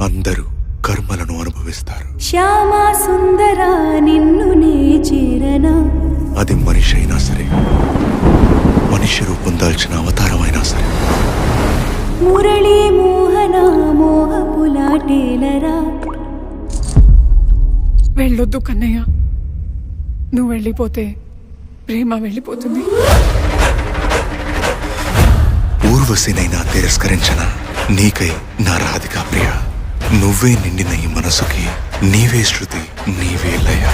అందరూ కర్మలను అనుభవిస్తారు. శ్యామా సుందర నిన్ను నే చేరనా. అది మనిషి అయినా సరే, మనిషి రూపం దాల్చిన అవతారమైనా సరే. మురళీ మోహన మోహపులాటేలరా. వెళ్ళొద్దు కన్నయ్య, నువ్వు వెళ్ళిపోతే ప్రేమ వెళ్ళిపోతుంది. ఊర్వశినైనా తిరస్కరించిన నీకై నా రాధికా ప్రియ. నువ్వే నిండిన ఈ మనసుకి నీవే శృతి, నీవే లయ.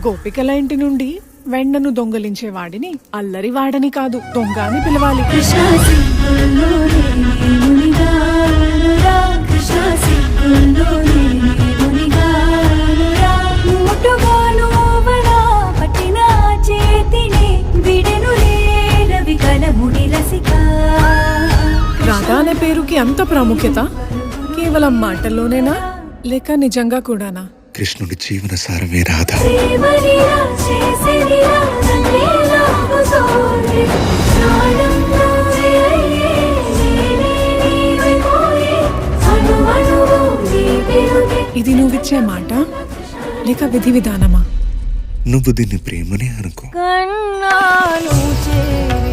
గోపికల ఇంటి నుండి వెన్నను దొంగలించే వాడిని అల్లరి వాడని కాదు, దొంగ అని పిలవాలి. కృష్ణ సిగ్గుల్లో నేనే మునిగానురా. కృష్ణ సిగ్గుల్లో నేనే మునిగానురా. ముట్టుగా నువ్వలా పట్టిన చేతిని విడెను లేరవి కలముడి రసిక. రాధా అనే పేరుకి అంత ప్రాముఖ్యత కేవలం మాటల్లోనేనా లేక నిజంగా కూడానా? కృష్ణుడి జీవన సారమే రాధ. ప్రేమలీలా చేసినిలా నన్నేలా బుసోరే. ప్రాణంలో అయ్యే నేనే నీవైపోయే. అణువణువు నీ పెరుగే. ఇది నువ్విచ్చే మాట లేక విధి విధానమా? నువ్వు దీన్ని ప్రేమనే అనుకో. కన్నాను చేరి